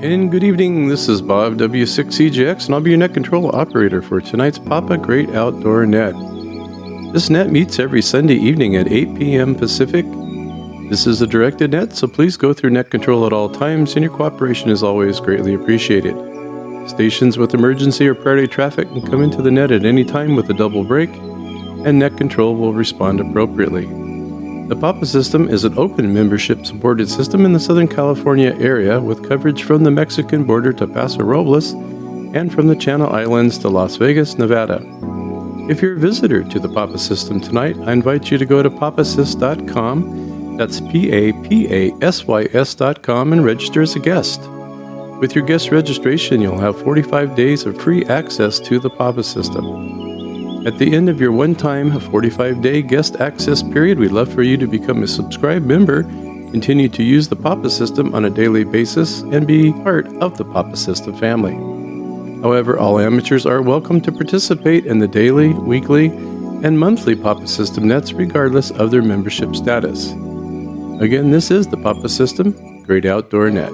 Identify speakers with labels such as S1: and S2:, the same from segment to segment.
S1: And good evening, this is Bob W6CJX, and I'll be your net control operator for tonight's Papa Great Outdoor Net. This net meets every Sunday evening at 8 p.m. Pacific. This is a directed net, so please go through net control at all times, and your cooperation is always greatly appreciated. Stations with emergency or priority traffic can come into the net at any time with a double break, and net control will respond appropriately. The Papa system is an open membership-supported system in the Southern California area with coverage from the Mexican border to Paso Robles and from the Channel Islands to Las Vegas, Nevada. If you're a visitor to the Papa system tonight, I invite you to go to papasys.com, that's PAPASYS.com, and register as a guest. With your guest registration, you'll have 45 days of free access to the Papa system. At the end of your one-time 45-day guest access period, we'd love for you to become a subscribed member, continue to use the Papa system on a daily basis, and be part of the Papa system family. However, all amateurs are welcome to participate in the daily, weekly, and monthly Papa system nets regardless of their membership status. Again, this is the Papa system Great Outdoor Net.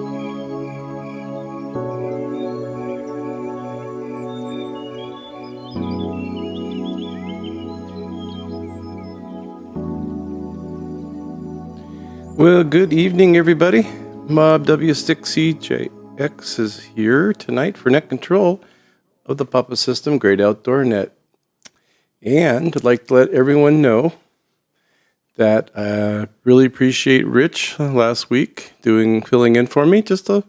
S1: Well, good evening, everybody. Bob W6CJX is here tonight for net control of the Papa system Great Outdoor Net. And I'd like to let everyone know that I really appreciate Rich last week filling in for me. Just a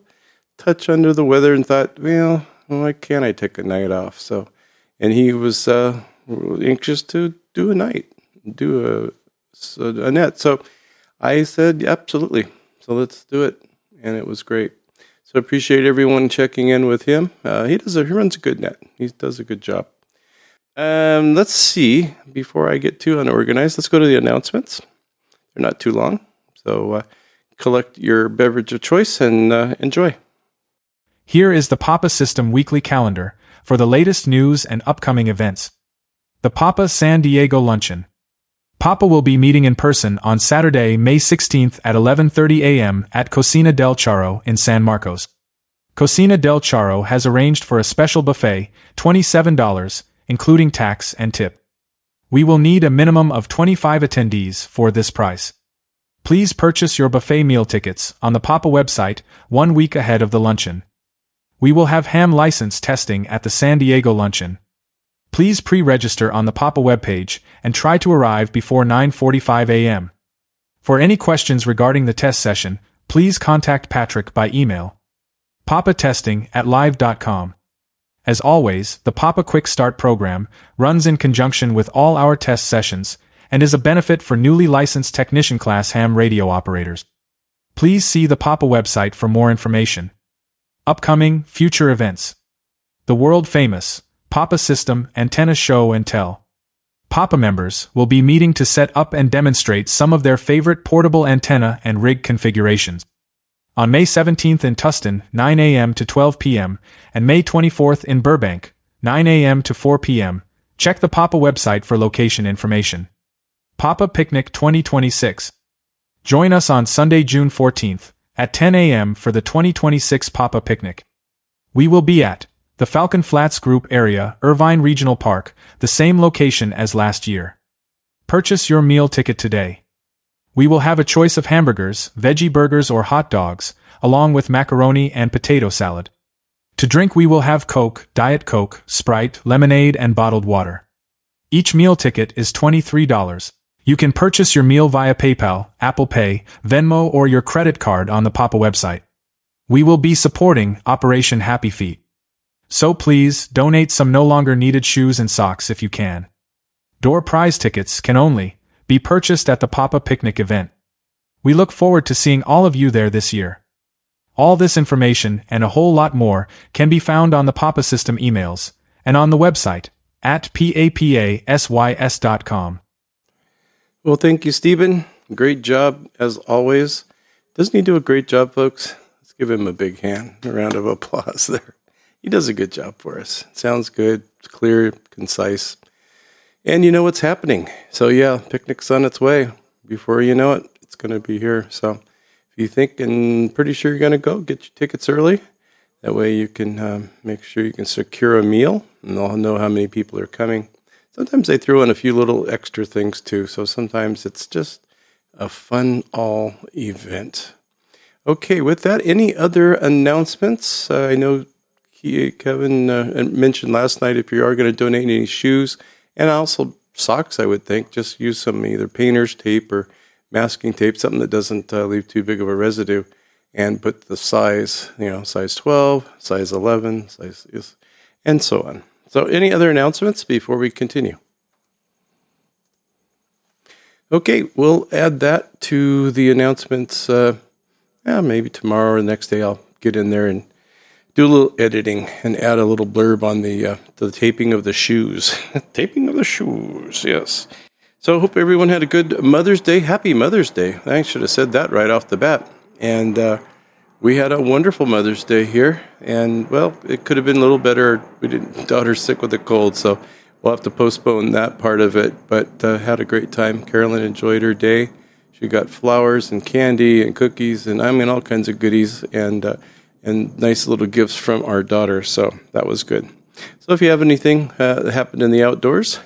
S1: touch under the weather and thought, well, why can't I take a night off? And he was anxious to do a night, do a net. So I said, absolutely. So let's do it. And it was great. So I appreciate everyone checking in with him. He runs a good net. He does a good job. Let's see. Before I get too unorganized, let's go to the announcements. They're not too long. So collect your beverage of choice and enjoy.
S2: Here is the Papa System weekly calendar for the latest news and upcoming events. The Papa San Diego Luncheon. Papa will be meeting in person on Saturday, May 16th at 11:30 a.m. at Cocina del Charro in San Marcos. Cocina del Charro has arranged for a special buffet, $27, including tax and tip. We will need a minimum of 25 attendees for this price. Please purchase your buffet meal tickets on the Papa website 1 week ahead of the luncheon. We will have ham license testing at the San Diego Luncheon. Please pre-register on the Papa webpage and try to arrive before 9:45 a.m. For any questions regarding the test session, please contact Patrick by email. papatesting@live.com. As always, the Papa Quick Start program runs in conjunction with all our test sessions and is a benefit for newly licensed technician class ham radio operators. Please see the Papa website for more information. Upcoming future events. The world-famous Papa System Antenna Show and Tell. Papa members will be meeting to set up and demonstrate some of their favorite portable antenna and rig configurations. On May 17th in Tustin, 9 a.m. to 12 p.m., and May 24th in Burbank, 9 a.m. to 4 p.m., check the Papa website for location information. Papa Picnic 2026. Join us on Sunday, June 14th, at 10 a.m. for the 2026 Papa Picnic. We will be at the Falcon Flats Group area, Irvine Regional Park, the same location as last year. Purchase your meal ticket today. We will have a choice of hamburgers, veggie burgers or hot dogs, along with macaroni and potato salad. To drink we will have Coke, Diet Coke, Sprite, lemonade and bottled water. Each meal ticket is $23. You can purchase your meal via PayPal, Apple Pay, Venmo or your credit card on the Papa website. We will be supporting Operation Happy Feet. So please, donate some no longer needed shoes and socks if you can. Door prize tickets can only be purchased at the Papa Picnic event. We look forward to seeing all of you there this year. All this information and a whole lot more can be found on the Papa System emails and on the website at papasys.com.
S1: Well, thank you, Stephen. Great job, as always. Doesn't he do a great job, folks? Let's give him a big hand, a round of applause there. He does a good job for us. Sounds good, it's clear, concise. And you know what's happening. So yeah, picnic's on its way. Before you know it, it's going to be here. So if you think and pretty sure you're going to go, get your tickets early. That way you can make sure you can secure a meal, and they'll know how many people are coming. Sometimes they throw in a few little extra things too, so sometimes it's just a fun all event. Okay, with that, any other announcements? I know Kevin mentioned last night if you are going to donate any shoes and also socks, I would think, just use some either painter's tape or masking tape, something that doesn't leave too big of a residue, and put the size, size 12, size 11, and so on. So any other announcements before we continue? Okay, we'll add that to the announcements. Maybe tomorrow or the next day I'll get in there and do a little editing and add a little blurb on the taping of the shoes. Taping of the shoes, yes. So I hope everyone had a good Mother's Day. Happy Mother's Day. I should have said that right off the bat. And we had a wonderful Mother's Day here. And, well, it could have been a little better. Daughter's sick with a cold, so we'll have to postpone that part of it. But had a great time. Carolyn enjoyed her day. She got flowers and candy and cookies and all kinds of goodies and nice little gifts from our daughter. So that was good. So if you have anything that happened in the outdoors,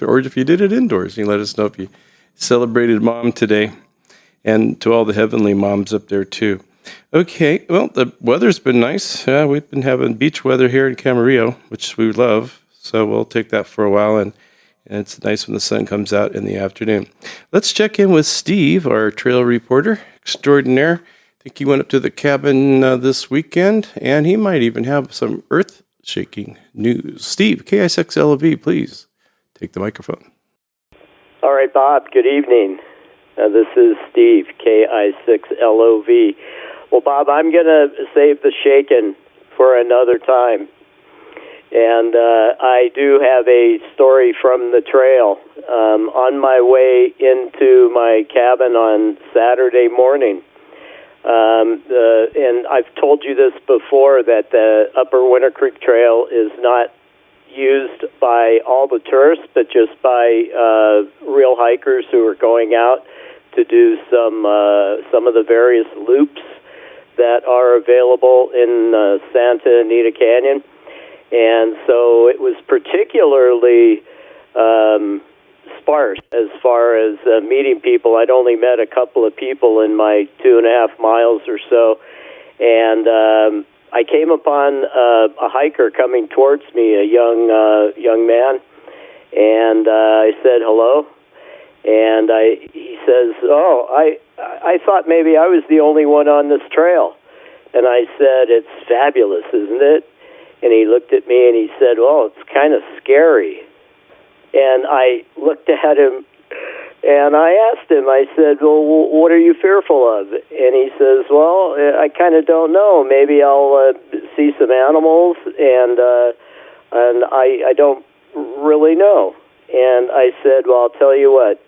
S1: or if you did it indoors, you let us know if you celebrated Mom today, and to all the heavenly moms up there too. Okay, well, the weather's been nice. We've been having beach weather here in Camarillo, which we love. So we'll take that for a while, and it's nice when the sun comes out in the afternoon. Let's check in with Steve, our trail reporter extraordinaire. I think he went up to the cabin this weekend, and he might even have some earth-shaking news. Steve, KI6LOV, please take the microphone.
S3: All right, Bob, good evening. This is Steve, KI6LOV. Well, Bob, I'm going to save the shaking for another time. And I do have a story from the trail. On my way into my cabin on Saturday morning, and I've told you this before, that the Upper Winter Creek Trail is not used by all the tourists, but just by real hikers who are going out to do some of the various loops that are available in Santa Anita Canyon. And so it was particularly sparse as far as meeting people. I'd only met a couple of people in my 2.5 miles or so, and I came upon a hiker coming towards me, a young man, and I said hello, and he says, "Oh, I thought maybe I was the only one on this trail," and I said, "It's fabulous, isn't it?" And he looked at me and he said, "Well, it's kind of scary." And I looked at him and I asked him, I said, "Well, what are you fearful of?" And he says, "Well, I kind of don't know. Maybe I'll see some animals and I don't really know." And I said, "Well, I'll tell you what,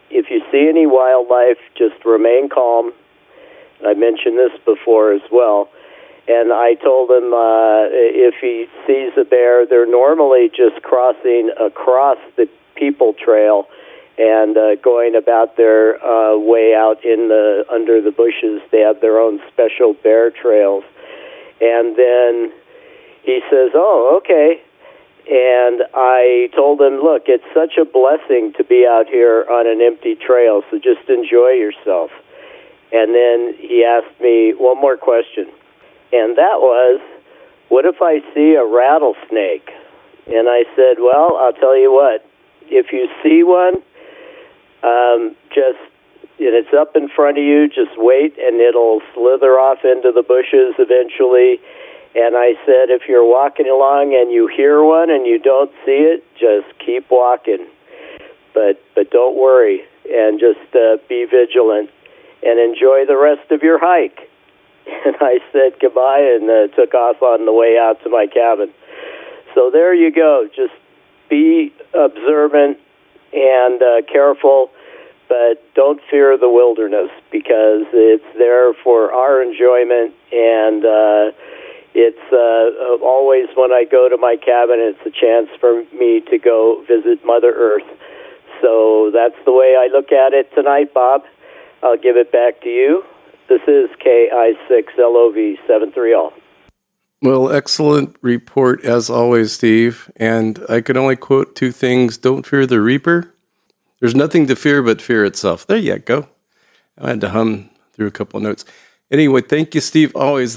S3: if you see any wildlife, just remain calm." I mentioned this before as well. And I told him if he sees a bear, they're normally just crossing across the people trail and going about their way out under the bushes. They have their own special bear trails. And then he says, "Oh, okay." And I told him, "Look, it's such a blessing to be out here on an empty trail, so just enjoy yourself." And then he asked me one more question. And that was, "What if I see a rattlesnake?" And I said, "Well, I'll tell you what, if you see one, and it's up in front of you, just wait and it'll slither off into the bushes eventually." And I said, "If you're walking along and you hear one and you don't see it, just keep walking. But don't worry, and just be vigilant and enjoy the rest of your hike." And I said goodbye and took off on the way out to my cabin. So there you go. Just be observant and careful, but don't fear the wilderness, because it's there for our enjoyment. And it's always, when I go to my cabin, it's a chance for me to go visit Mother Earth. So that's the way I look at it tonight, Bob. I'll give it back to you. This is KI6LOV 730.
S1: Well, excellent report as always, Steve. And I can only quote two things. Don't fear the reaper. There's nothing to fear but fear itself. There you go. I had to hum through a couple of notes. Anyway, thank you, Steve. Always,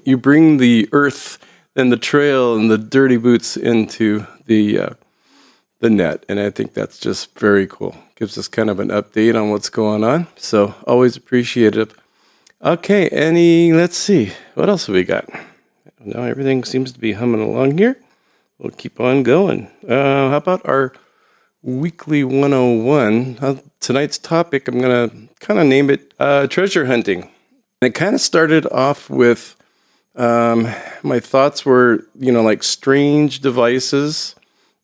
S1: you bring the earth and the trail and the dirty boots into the net. And I think that's just very cool. Gives us kind of an update on what's going on. So always appreciate it. Okay, let's see. What else have we got? Now everything seems to be humming along here. We'll keep on going. How about our weekly 101? Tonight's topic, I'm going to kind of name it treasure hunting. And it kind of started off with my thoughts were, like strange devices.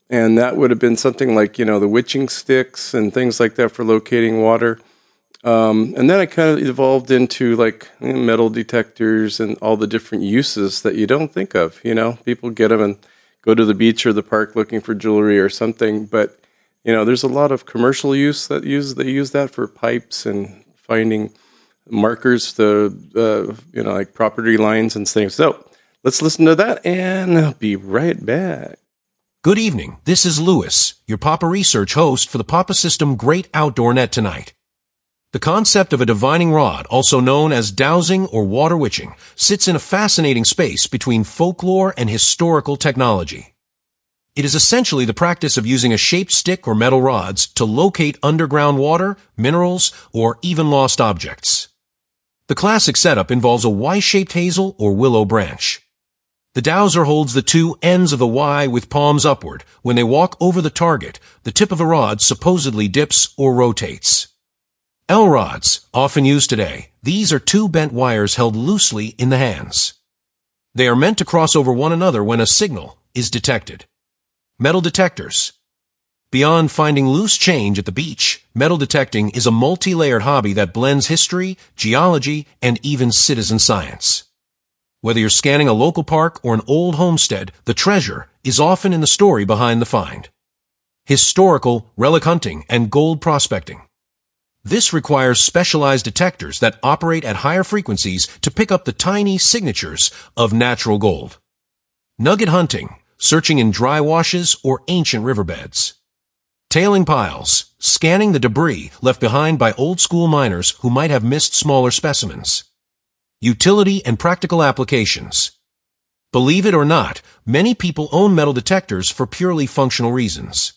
S1: And that would have been something like, the witching sticks and things like that for locating water. And then I kind of evolved into like metal detectors and all the different uses that you don't think of. People get them and go to the beach or the park looking for jewelry or something. But, there's a lot of commercial use they use that for pipes and finding markers to, like property lines and things. So let's listen to that and I'll be right back.
S4: Good evening. This is Lewis, your Papa Research host for the Papa System Great Outdoor Net tonight. The concept of a divining rod, also known as dowsing or water witching, sits in a fascinating space between folklore and historical technology. It is essentially the practice of using a shaped stick or metal rods to locate underground water, minerals, or even lost objects. The classic setup involves a Y-shaped hazel or willow branch. The dowser holds the two ends of the Y with palms upward. When they walk over the target, the tip of the rod supposedly dips or rotates. L-rods, often used today, these are two bent wires held loosely in the hands. They are meant to cross over one another when a signal is detected. Metal detectors. Beyond finding loose change at the beach, metal detecting is a multi-layered hobby that blends history, geology, and even citizen science. Whether you're scanning a local park or an old homestead, the treasure is often in the story behind the find. Historical, relic hunting, and gold prospecting. This requires specialized detectors that operate at higher frequencies to pick up the tiny signatures of natural gold. Nugget hunting, searching in dry washes or ancient riverbeds. Tailing piles, scanning the debris left behind by old-school miners who might have missed smaller specimens. Utility and practical applications. Believe it or not, many people own metal detectors for purely functional reasons.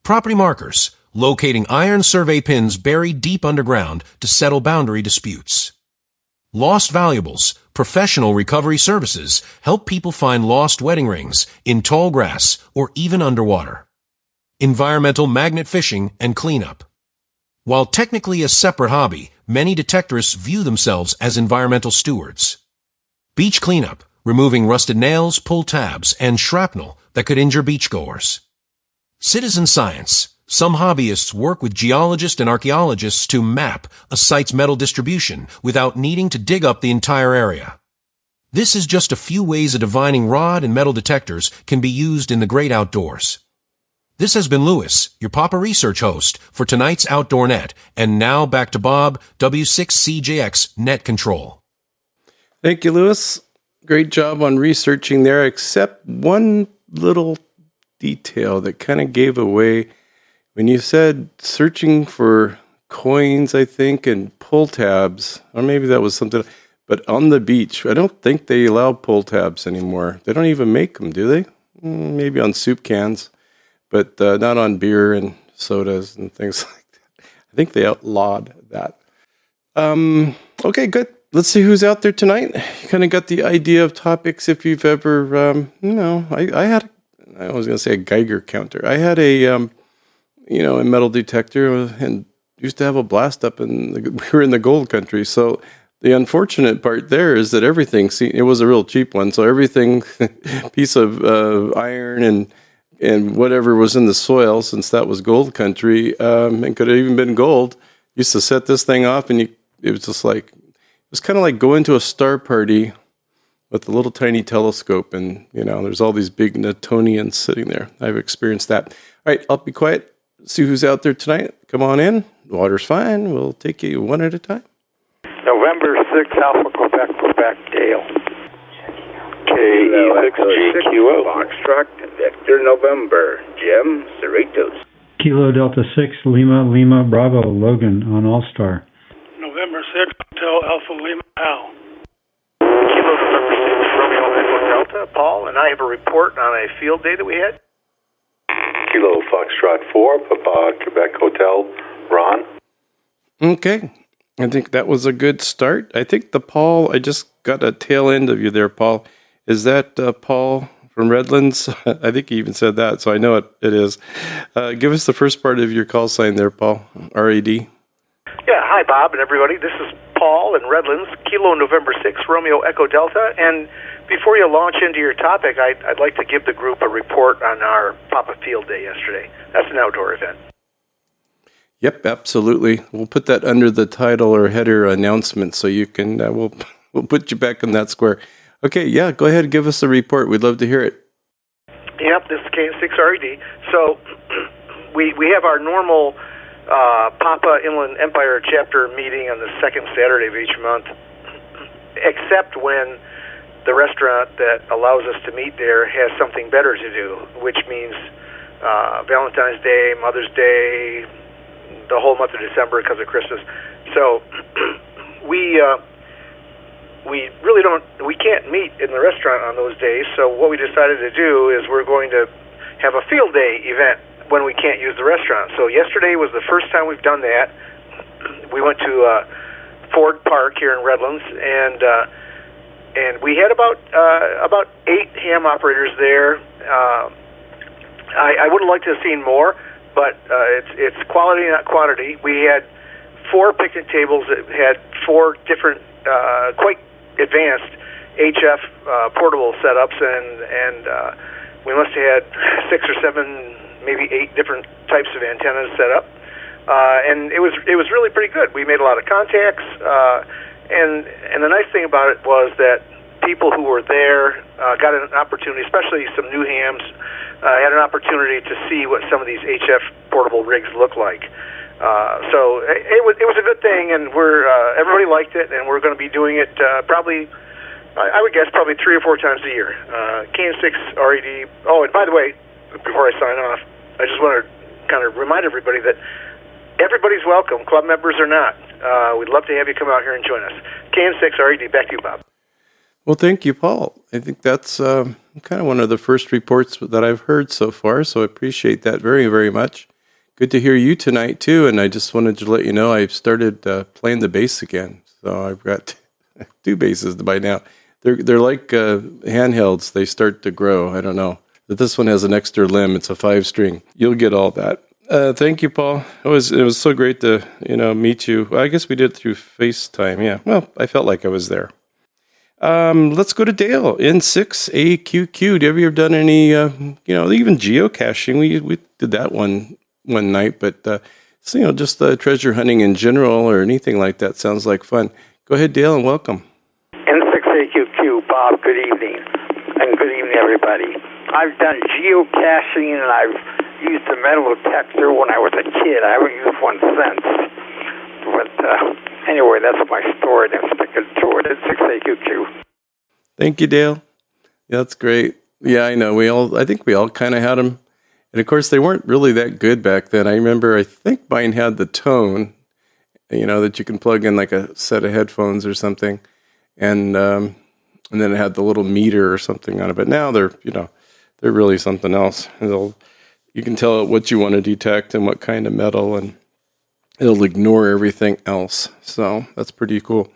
S4: Property markers, locating iron survey pins buried deep underground to settle boundary disputes. Lost valuables, professional recovery services help people find lost wedding rings in tall grass or even underwater. Environmental magnet fishing and cleanup. While technically a separate hobby, many detectorists view themselves as environmental stewards. Beach cleanup, removing rusted nails, pull tabs, and shrapnel that could injure beachgoers. Citizen science. Some hobbyists work with geologists and archaeologists to map a site's metal distribution without needing to dig up the entire area. This is just a few ways a divining rod and metal detectors can be used in the great outdoors. This has been Lewis, your Papa Research host for tonight's Outdoor Net, and now back to Bob, W6CJX Net Control.
S1: Thank you, Lewis. Great job on researching there, except one little detail that kind of gave away when you said searching for coins, I think, and pull tabs, or maybe that was something, but on the beach, I don't think they allow pull tabs anymore. They don't even make them, do they? Maybe on soup cans, but not on beer and sodas and things like that. I think they outlawed that. Okay, good. Let's see who's out there tonight. You kind of got the idea of topics if you've ever, I was going to say a Geiger counter. I had a metal detector and used to have a blast up we were in the gold country. So the unfortunate part there is that it was a real cheap one. So everything, piece of iron and whatever was in the soil, since that was gold country, and could have even been gold, used to set this thing off and it was just like, it was kind of like going to a star party with a little tiny telescope and, there's all these big Newtonians sitting there. I've experienced that. All right, I'll be quiet. See who's out there tonight. Come on in. The water's fine. We'll take you one at a time.
S5: November 6th, Alpha Quebec, Quebec, Gale. KE6GQO. Foxtrot, Victor November, Jim Cerritos.
S6: Kilo Delta 6, Lima, Lima, Bravo, Logan on All-Star.
S7: November 6, Hotel Alpha Lima, Al.
S8: Kilo November 6, Romeo Echo Delta, Paul, and I have a report on a field day that we had.
S9: Kilo Foxtrot 4, Papa, Quebec Hotel, Ron.
S1: Okay. I think that was a good start. I think Paul, I just got a tail end of you there, Paul. Is that Paul from Redlands? I think he even said that, so I know it is. Give us the first part of your call sign there, Paul. RAD.
S8: Yeah, hi, Bob and everybody. This is Paul in Redlands, Kilo November 6, Romeo Echo Delta. And before you launch into your topic, I'd like to give the group a report on our Papa Field Day yesterday. That's an outdoor event.
S1: Yep, absolutely. We'll put that under the title or header announcement so you can, we'll put you back in that square. Okay, yeah, go ahead and give us a report. We'd love to hear it.
S8: Yep, this is KN6RED. So we have our normal Papa Inland Empire chapter meeting on the second Saturday of each month, except when the restaurant that allows us to meet there has something better to do, which means Valentine's Day, Mother's Day, the whole month of December because of Christmas. So we can't meet in the restaurant on those days. So what we decided to do is we're going to have a field day event when we can't use the restaurant. So yesterday was the first time we've done that. We went to Ford Park here in Redlands, and we had about 8 ham operators there. I would have liked to have seen more, but it's quality, not quantity. We had 4 picnic tables that had 4 different, quite advanced HF portable setups, and we must have had 6 or 7, maybe 8 different types of antennas set up, and it was really pretty good. We made a lot of contacts, and the nice thing about it was that people who were there got an opportunity, especially some new hams, had an opportunity to see what some of these HF portable rigs look like. So it was a good thing, and everybody liked it, and we're going to be doing it probably, I would guess, probably 3 or 4 times a year. KN6 RED. Oh, and by the way, before I sign off, I just want to kind of remind everybody that everybody's welcome, club members or not. We'd love to have you come out here and join us. KN6 RED. Back to you, Bob.
S1: Well, thank you, Paul. I think that's kind of one of the first reports that I've heard so far, so I appreciate that very, very much. Good to hear you tonight, too, and I just wanted to let you know I've started playing the bass again. So I've got 2 basses by now. They're like handhelds. They start to grow. I don't know. But this one has an extra limb. It's a 5-string. You'll get all that. Thank you, Paul. It was so great to meet you. Well, I guess we did it through FaceTime. Yeah. Well, I felt like I was there. Let's go to Dale in 6AQQ. Have you ever done any, even geocaching? We did that one night, but just treasure hunting in general or anything like that sounds like fun. Go ahead, Dale, and welcome.
S10: N6AQQ, Bob. Good evening, and good evening, everybody. I've done geocaching, and I've used a metal detector when I was a kid. I haven't used one since. But anyway, that's my story. That's sticking to it at 6AQQ.
S1: Thank you, Dale. Yeah, that's great. Yeah, I know. I think we all kind of had them. And of course, they weren't really that good back then. I remember, I think mine had the tone, that you can plug in like a set of headphones or something. And then it had the little meter or something on it. But now they're really something else. You can tell it what you want to detect and what kind of metal, and it'll ignore everything else. So that's pretty cool.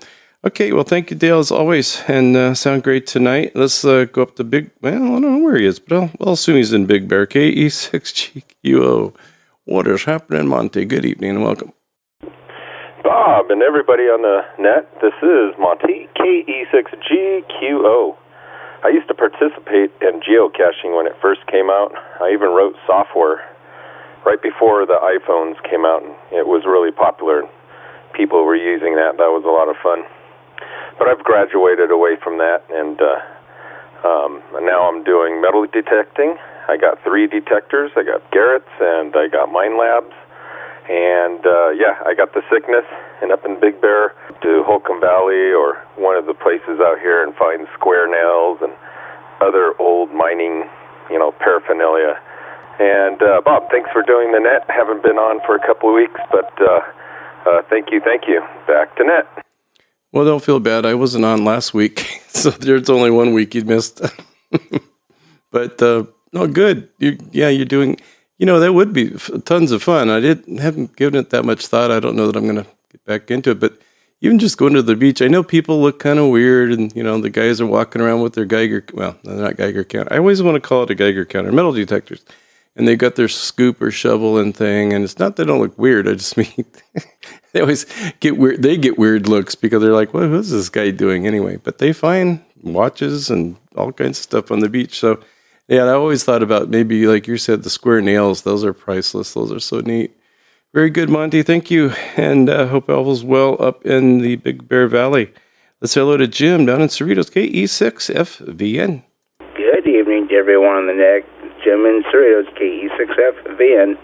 S1: Okay, well, thank you, Dale, as always, and sound great tonight. Let's go up to Big, I don't know where he is, but I'll assume he's in Big Bear. KE6GQO. What is happening, Monty? Good evening and welcome.
S11: Bob and everybody on the net, this is Monty, KE6GQO. I used to participate in geocaching when it first came out. I even wrote software right before the iPhones came out, and it was really popular. People were using that. That was a lot of fun. But I've graduated away from that, and now I'm doing metal detecting. I got 3 detectors. I got Garrett's, and I got Mine Labs. And, I got the sickness, and up in Big Bear to Holcomb Valley or one of the places out here and find square nails and other old mining, paraphernalia. And Bob, thanks for doing the net. Haven't been on for a couple of weeks, but thank you. Back to net.
S1: Well, don't feel bad. I wasn't on last week, so there's only 1 week you missed. But no, good. You're doing. That would be tons of fun. I haven't given it that much thought. I don't know that I'm going to get back into it, but even just going to the beach, I know people look kind of weird, and the guys are walking around with their Geiger. Well, they're not Geiger counter. I always want to call it a Geiger counter, metal detectors, and they got their scoop or shovel and thing. And it's not that they don't look weird. I just mean they always get weird. They get weird looks because they're like, "What is this guy doing anyway?" But they find watches and all kinds of stuff on the beach. So yeah, I always thought about maybe, like you said, the square nails. Those are priceless. Those are so neat. Very good, Monty. Thank you. And hope all is well up in the Big Bear Valley. Let's say hello to Jim down in Cerritos, KE6FVN.
S5: Good evening to everyone on the net. Jim in Cerritos, KE6FVN.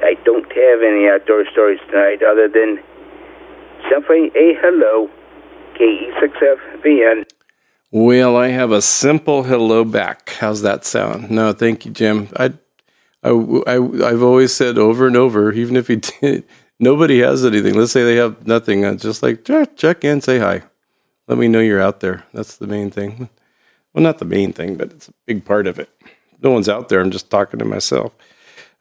S5: I don't have any outdoor stories tonight other than simply a hello, KE6FVN.
S1: Well, I have a simple hello back. How's that sound? No, thank you, Jim. I've always said over and over, even if nobody has anything. Let's say they have nothing. Just like check in, say hi. Let me know you're out there. That's the main thing. Well, not the main thing, but it's a big part of it. No one's out there. I'm just talking to myself.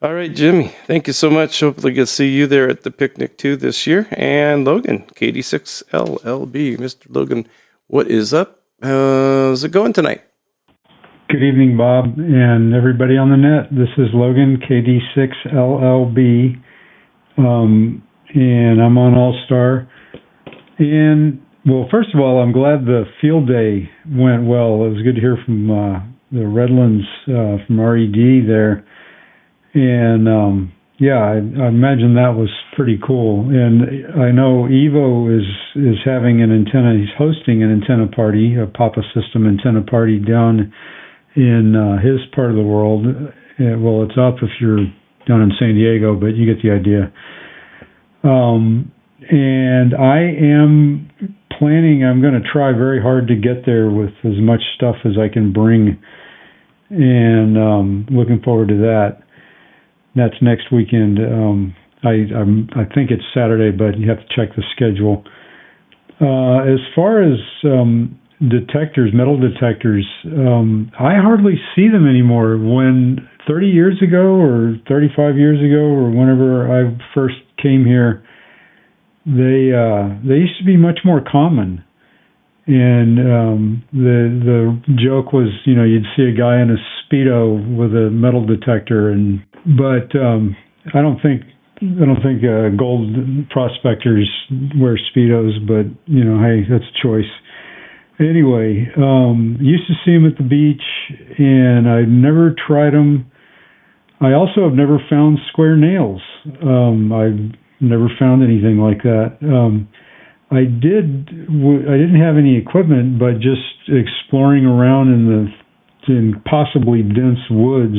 S1: All right, Jimmy, thank you so much. Hopefully get to see you there at the picnic too this year. And Logan, KD6LLB. Mr. Logan, what is up? How's it going tonight?
S6: Good evening, Bob, and everybody on the net. This is Logan, KD6LLB, and I'm on All-Star. And, well, first of all, I'm glad the field day went well. It was good to hear from the Redlands from RED there. And, I imagine that was pretty cool. And I know Evo is having an antenna. He's hosting an antenna party, a Papa System antenna party down in his part of the world. Well, it's up if you're down in San Diego, but you get the idea. And I am planning, I'm going to try very hard to get there with as much stuff as I can bring, and looking forward to that. That's next weekend. I think it's Saturday, but you have to check the schedule. As far as metal detectors, I hardly see them anymore. When 30 years ago or 35 years ago or whenever I first came here, they used to be much more common. And the joke was, you'd see a guy in a Speedo with a metal detector, but I don't think gold prospectors wear Speedos, but hey, that's a choice. Anyway, used to see them at the beach, and I never tried them. I also have never found square nails. I've never found anything like that. I didn't have any equipment, but just exploring around in possibly dense woods,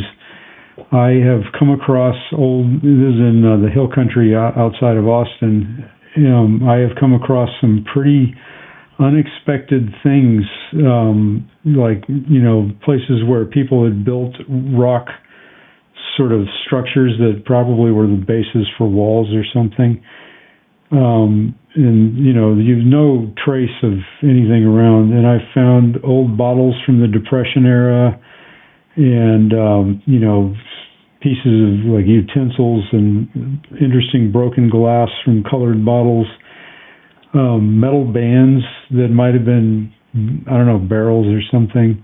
S6: I have come across this is in the hill country outside of Austin. I have come across some pretty unexpected things, like places where people had built rock sort of structures that probably were the bases for walls or something. And you've no trace of anything around. And I found old bottles from the Depression era, and pieces of like utensils and interesting broken glass from colored bottles, metal bands that might have been, barrels or something.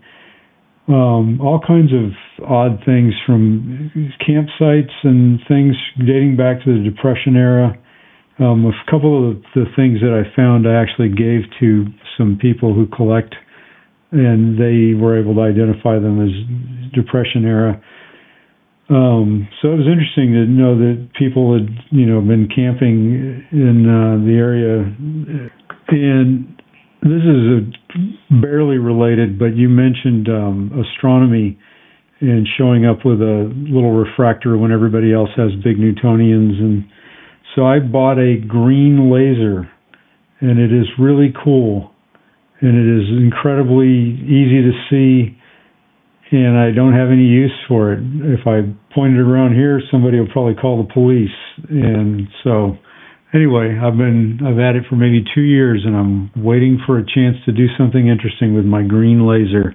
S6: All kinds of odd things from campsites and things dating back to the Depression era. A couple of the things that I found I actually gave to some people who collect, and they were able to identify them as Depression era. So it was interesting to know that people had, been camping in the area. And this is barely related, but you mentioned astronomy and showing up with a little refractor when everybody else has big Newtonians. And so I bought a green laser, and it is really cool, and it is incredibly easy to see. and I don't have any use for it. If I point it around here, somebody will probably call the police. And so, anyway, I've had it for maybe 2 years, and I'm waiting for a chance to do something interesting with my green laser.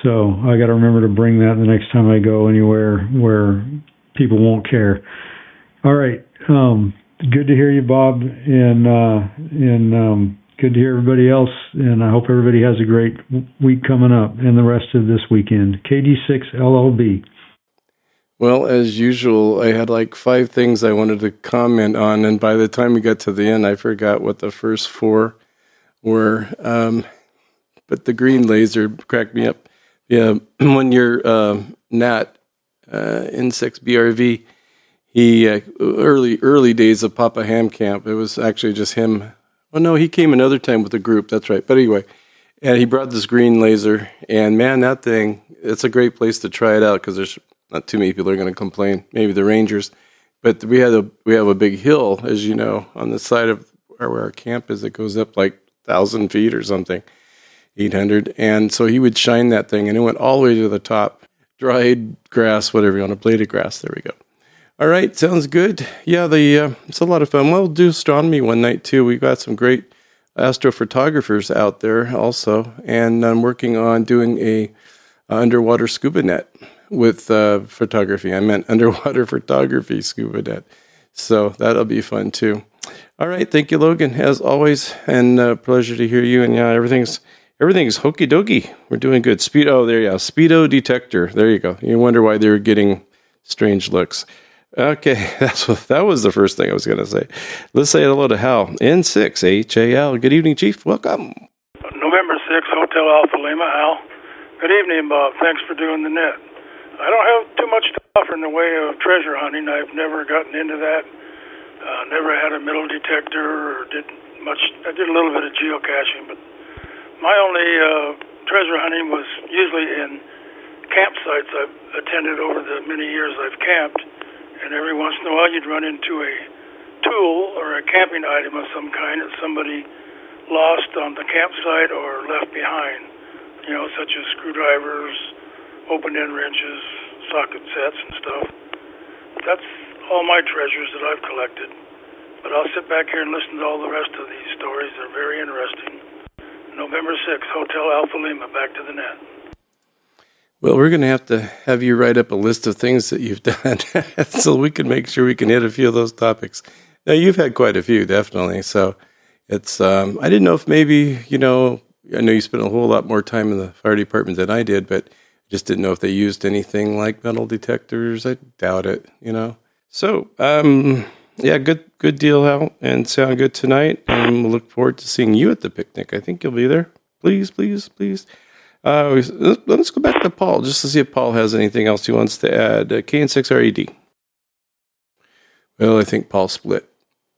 S6: So I got to remember to bring that the next time I go anywhere where people won't care. All right. Good to hear you, Bob, and good to hear everybody else. And I hope everybody has a great week coming up and the rest of this weekend. KD6 LLB.
S1: Well, as usual, I had like 5 things I wanted to comment on, and by the time we got to the end, I forgot what the first 4 were. But the green laser cracked me up. Yeah, when your Nat Insects BRV, he early days of Papa Ham Camp. It was actually just him. Oh no, he came another time with a group. That's right. But anyway, and he brought this green laser, and man, that thing, it's a great place to try it out because there's not too many people are going to complain. Maybe the Rangers, but we have a big hill, as you know, on the side of where our camp is. It goes up like 1,000 feet or something, 800, and so he would shine that thing, and it went all the way to the top. Dried grass, whatever you want, a blade of grass. There we go. All right, sounds good. Yeah, it's a lot of fun. We'll do astronomy one night too. We've got some great astrophotographers out there also, and I'm working on doing a underwater scuba net with photography. I meant underwater photography scuba net. So that'll be fun too. All right, thank you, Logan, as always, and pleasure to hear you. And yeah, everything's hokey dokey. We're doing good. Speedo detector. There you go. You wonder why they were getting strange looks. Okay, that was the first thing I was going to say. Let's say hello to Hal. N6 HAL. Good evening, Chief. Welcome.
S7: November 6th, Hotel Alpha Lima, Hal. Good evening, Bob. Thanks for doing the net. I don't have too much to offer in the way of treasure hunting. I've never gotten into that. Never had a metal detector or did much. I did a little bit of geocaching, but my only treasure hunting was usually in campsites I've attended over the many years I've camped. And every once in a while, you'd run into a tool or a camping item of some kind that somebody lost on the campsite or left behind, such as screwdrivers, open-end wrenches, socket sets, and stuff. That's all my treasures that I've collected. But I'll sit back here and listen to all the rest of these stories. They're very interesting. November 6th, Hotel Alpha Lima, back to the net.
S1: Well, we're going to have you write up a list of things that you've done so we can make sure we can hit a few of those topics. Now, you've had quite a few, definitely. So it's, I didn't know if maybe, I know you spent a whole lot more time in the fire department than I did, but I just didn't know if they used anything like metal detectors. I doubt it, So, yeah, good deal, Hal, and sound good tonight. And we'll look forward to seeing you at the picnic. I think you'll be there. Please, please, please. Let's go back to Paul, just to see if Paul has anything else he wants to add. KN6RED. Well, I think Paul split.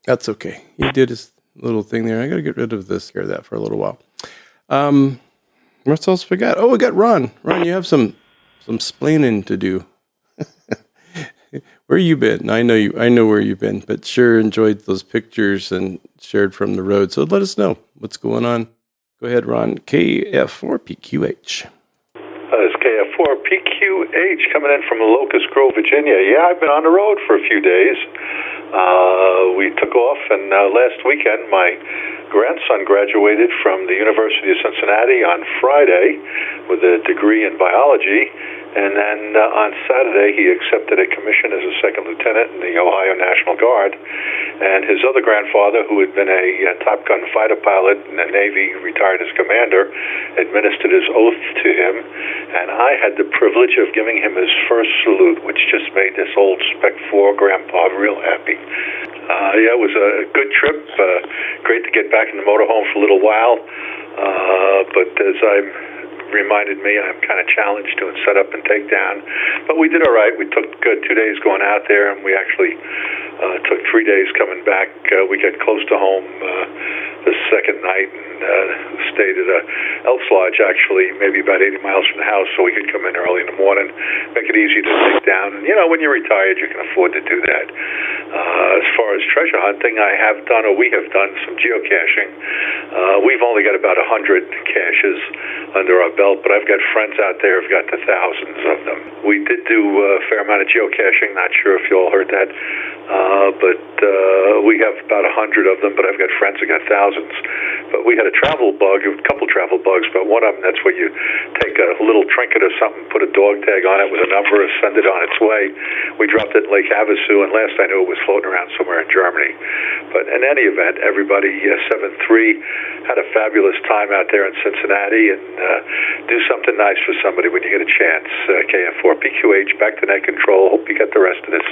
S1: That's okay. He did his little thing there. I got to get rid of this here, that for a little while. What else we got? Oh, we got Ron. Ron, you have some splaining to do. Where you been? I know where you've been, but sure enjoyed those pictures and shared from the road. So let us know what's going on. Go ahead, Ron. KF4PQH.
S9: It's KF4PQH coming in from Locust Grove, Virginia. Yeah, I've been on the road for a few days. We took off, and last weekend my grandson graduated from the University of Cincinnati on Friday with a degree in biology. And then on Saturday, he accepted a commission as a second lieutenant in the Ohio National Guard. And his other grandfather, who had been a Top Gun fighter pilot in the Navy, retired as commander, administered his oath to him. And I had the privilege of giving him his first salute, which just made this old Spec 4 grandpa real happy. Yeah, it was a good trip. Great to get back in the motorhome for a little while. But as reminded me, I'm kind of challenged doing setup and takedown. But we did all right. We took 2 days going out there, and we actually took 3 days coming back. We got close to home the second night and stayed at a Elks Lodge, actually, maybe about 80 miles from the house, so we could come in early in the morning, make it easy to take down. And, when you're retired, you can afford to do that. As far as treasure hunting, we have done some geocaching. We've only got about 100 caches under our belt, but I've got friends out there who've got the thousands of them. We did do a fair amount of geocaching, not sure if you all heard that, but we have about 100 of them, but I've got friends who got thousands. But we had a travel bug, a couple travel bugs, but one of them, that's where you take a little trinket or something, put a dog tag on it with a number, send it on its way. We dropped it in Lake Havasu, and last I knew it was floating around somewhere in Germany. But in any event, everybody, 7-3, had a fabulous time out there in Cincinnati, and do something nice for somebody when you get a chance. KF4PQH, back to net control. Hope you get the rest of this.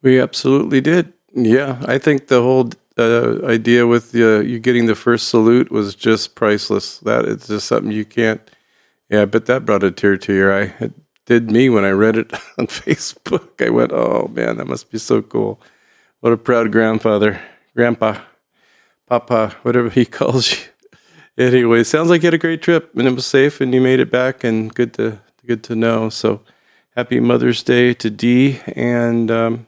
S1: We absolutely did. Yeah, I think the whole idea with you getting the first salute was just priceless. That it's just something you can't. Yeah, but that brought a tear to your eye. It did me when I read it on Facebook. I went, "Oh man, that must be so cool! What a proud grandfather, grandpa, papa, whatever he calls you." Anyway, sounds like you had a great trip and it was safe and you made it back, and good to know. So, happy Mother's Day to Dee, and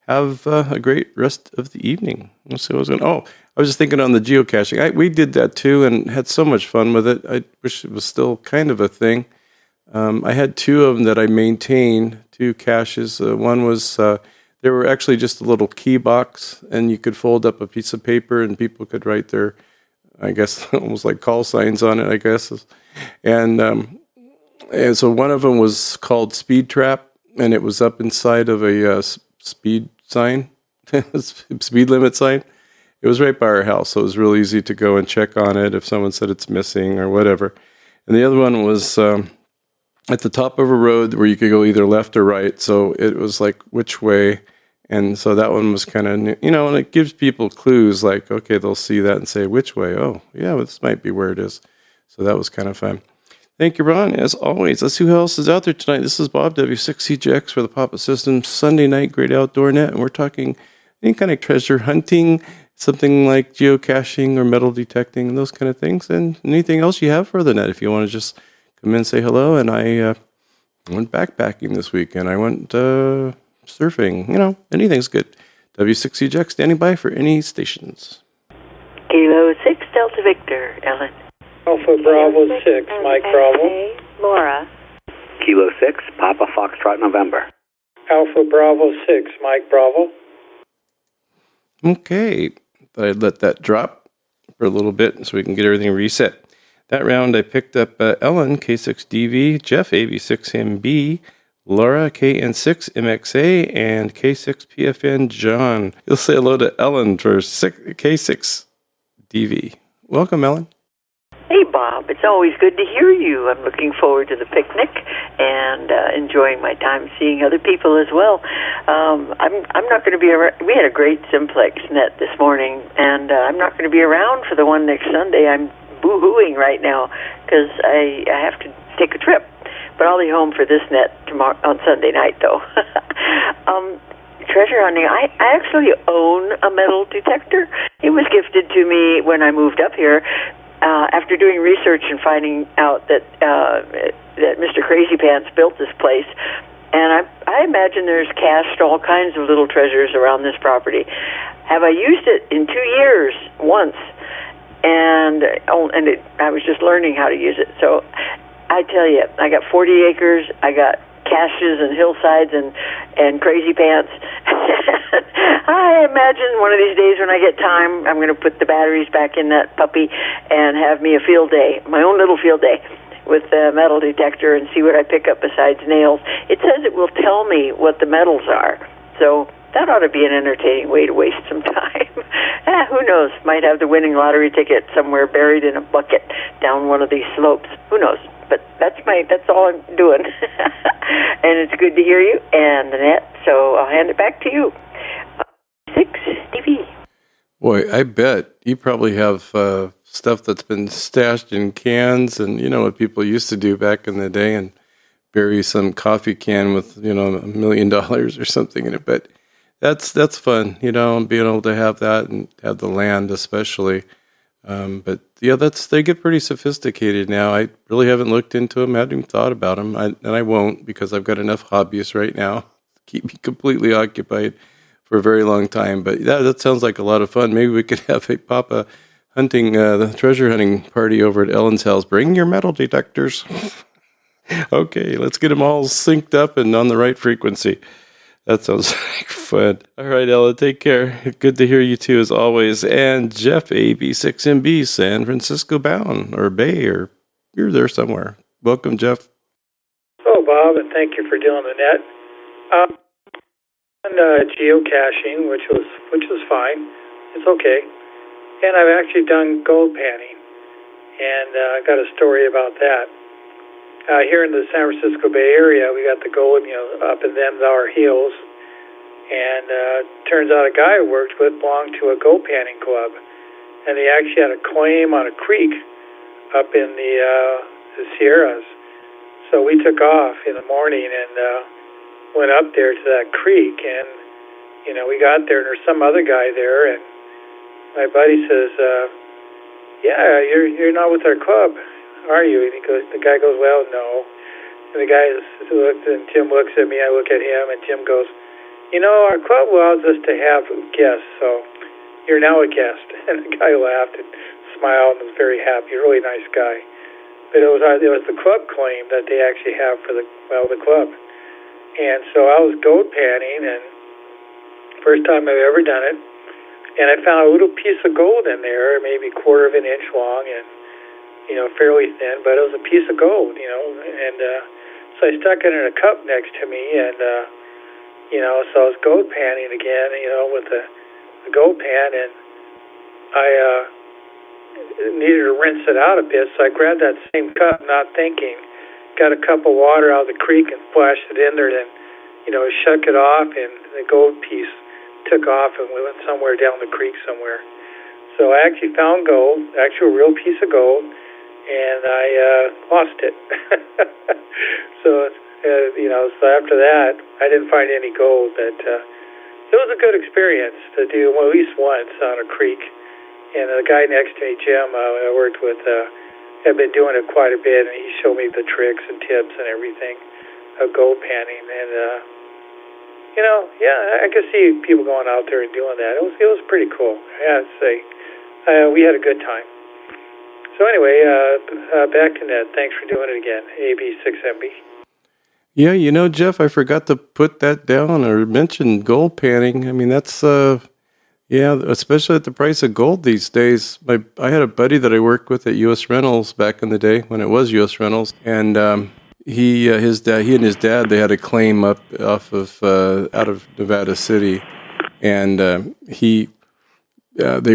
S1: have a great rest of the evening. Let's see what I was going. Oh, I was just thinking on the geocaching. We did that too and had so much fun with it. I wish it was still kind of a thing. I had two of them that I maintain, two caches. One was they were actually just a little key box, and you could fold up a piece of paper, and people could write their, I guess, almost like call signs on it, I guess. And so one of them was called Speed Trap, and it was up inside of a speed sign, speed limit sign. It was right by our house, so it was real easy to go and check on it if someone said it's missing or whatever. And the other one was at the top of a road where you could go either left or right, so it was like which way. And so that one was kind of, and it gives people clues, like, okay, they'll see that and say, which way? Oh, yeah, well, this might be where it is. So that was kind of fun. Thank you, Ron, as always. Let's see who else is out there tonight. This is Bob, W6CJX for the Papa System, Sunday night, Great Outdoor Net, and we're talking any kind of treasure hunting, something like geocaching or metal detecting, and those kind of things, and anything else you have for the net. If you want to just come in and say hello. And I went backpacking this weekend. I went surfing. Anything's good. W6CJX standing by for any stations.
S12: Kilo 6 Delta Victor, Ellen.
S13: Alpha Bravo 6, Mike Bravo.
S12: Laura.
S14: Kilo 6, Papa Foxtrot November.
S13: Alpha Bravo 6, Mike Bravo.
S1: Okay. I'd let that drop for a little bit so we can get everything reset. That round I picked up Ellen, K6DV, Jeff, AV6MB, Laura, KN6MXA, and K6PFN John. You'll say hello to Ellen for K6DV. Welcome, Ellen.
S12: Hey, Bob. It's always good to hear you. I'm looking forward to the picnic and enjoying my time seeing other people as well. I'm not going to be around. We had a great Simplex net this morning, and I'm not going to be around for the one next Sunday. I'm boo-hooing right now because I have to take a trip. But I'll be home for this net tomorrow on Sunday night, though. Treasure hunting. I actually own a metal detector. It was gifted to me when I moved up here. After doing research and finding out that Mr. Crazy Pants built this place, and I imagine there's cached all kinds of little treasures around this property. Have I used it in 2 years once? And I was just learning how to use it. So I tell you, I got 40 acres. I got caches and hillsides and Crazy Pants. I imagine one of these days when I get time, I'm going to put the batteries back in that puppy and have me a field day, my own little field day with the metal detector and see what I pick up besides nails. It says it will tell me what the metals are. So that ought to be an entertaining way to waste some time. Who knows? Might have the winning lottery ticket somewhere buried in a bucket down one of these slopes. Who knows? But that's all I'm doing. And it's good to hear you and the net, so I'll hand it back to you. 6 DV.
S1: Boy, I bet you probably have stuff that's been stashed in cans, and you know what people used to do back in the day, and bury some coffee can with $1 million or something in it. But that's fun, being able to have that and have the land, especially. But yeah, they get pretty sophisticated now. I really haven't looked into them, haven't even thought about them, and I won't because I've got enough hobbyists right now to keep me completely occupied for a very long time. But yeah, that sounds like a lot of fun. Maybe we could have a Papa hunting, the treasure hunting party over at Ellen's house. Bring your metal detectors. Okay, let's get them all synced up and on the right frequency. That sounds like fun. All right, Ella, take care. Good to hear you too, as always. And Jeff, AB6MB, San Francisco bound, or Bay, or you're there somewhere. Welcome, Jeff.
S13: Hello, Bob, and thank you for doing the net. And geocaching, which was fine. It's okay. And I've actually done gold panning, and I got a story about that. Here in the San Francisco Bay Area, we got the gold, up in them our hills. And turns out a guy I worked with belonged to a gold panning club, and they actually had a claim on a creek up in the Sierras. So we took off in the morning and went up there to that creek, and we got there, and there's some other guy there, and my buddy says, "Yeah, you're not with our club, are you?" And the guy goes, "Well, no." And the guy looks, and Jim looks at me. I look at him, and Jim goes, "Our club allows us to have guests, so you're now a guest." And the guy laughed and smiled and was very happy. Really nice guy. But it was the club claim that they actually have for the club. And so I was gold panning, and first time I've ever done it. And I found a little piece of gold in there, maybe 1/4 of an inch long, and fairly thin, but it was a piece of gold, and so I stuck it in a cup next to me, and so I was gold panning again, with the gold pan, and I needed to rinse it out a bit, so I grabbed that same cup, not thinking, got a cup of water out of the creek and splashed it in there, and shook it off, and the gold piece took off and we went somewhere down the creek somewhere. So I actually found gold, actually a real piece of gold, and I lost it. So after that, I didn't find any gold, but it was a good experience to do at least once on a creek. And the guy next to me, Jim, I worked with, had been doing it quite a bit, and he showed me the tricks and tips and everything of gold panning. And, I could see people going out there and doing that. It was pretty cool, I have to say. We had a good time. So anyway, back to Ned. Thanks for doing it again, AB6MB.
S1: Yeah, Jeff, I forgot to put that down or mention gold panning. I mean, that's, especially at the price of gold these days. I had a buddy that I worked with at U.S. Rentals back in the day when it was U.S. Rentals, and he and his dad, they had a claim up off of out of Nevada City, and they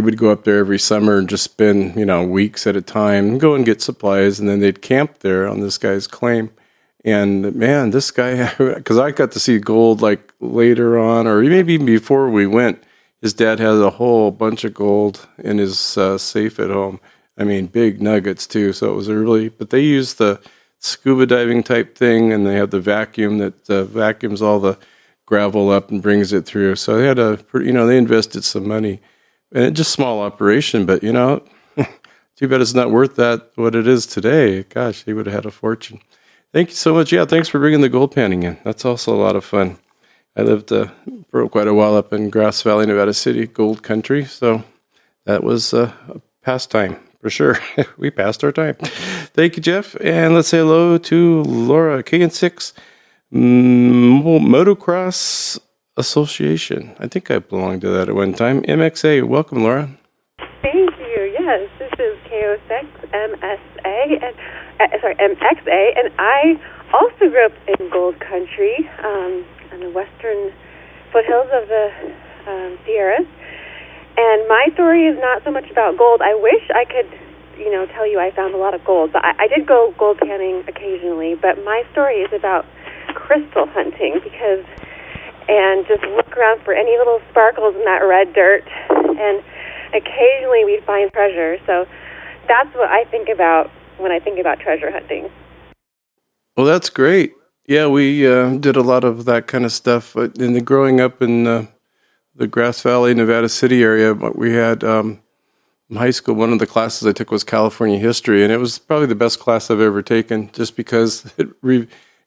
S1: would go up there every summer and just spend weeks at a time and go and get supplies, and then they'd camp there on this guy's claim. And man, this guy, because I got to see gold like later on, or maybe even before we went. His dad has a whole bunch of gold in his safe at home. I mean, big nuggets too. So it was but they use the scuba diving type thing, and they have the vacuum that vacuums all the gravel up and brings it through. So they had they invested some money, and it's just a small operation, but too bad it's not worth what it is today. Gosh, he would have had a fortune. Thank you so much. Yeah, thanks for bringing the gold panning in. That's also a lot of fun. I lived for quite a while up in Grass Valley, Nevada City, gold country. So that was a pastime for sure. We passed our time. Thank you, Jeff. And let's say hello to Laura, KN6 Motocross Association. I think I belonged to that at one time. MXA. Welcome, Laura.
S15: Thank you. Yes, this is KO6 MXA. And I also grew up in gold country. On the western foothills of the Sierras. And my story is not so much about gold. I wish I could, tell you I found a lot of gold. But I did go gold panning occasionally. But my story is about crystal hunting and just look around for any little sparkles in that red dirt. And occasionally we'd find treasure. So that's what I think about when I think about treasure hunting.
S1: Well, that's great. Yeah, we did a lot of that kind of stuff. Growing up in the Grass Valley, Nevada City area, we had high school, one of the classes I took was California history, and it was probably the best class I've ever taken, just because it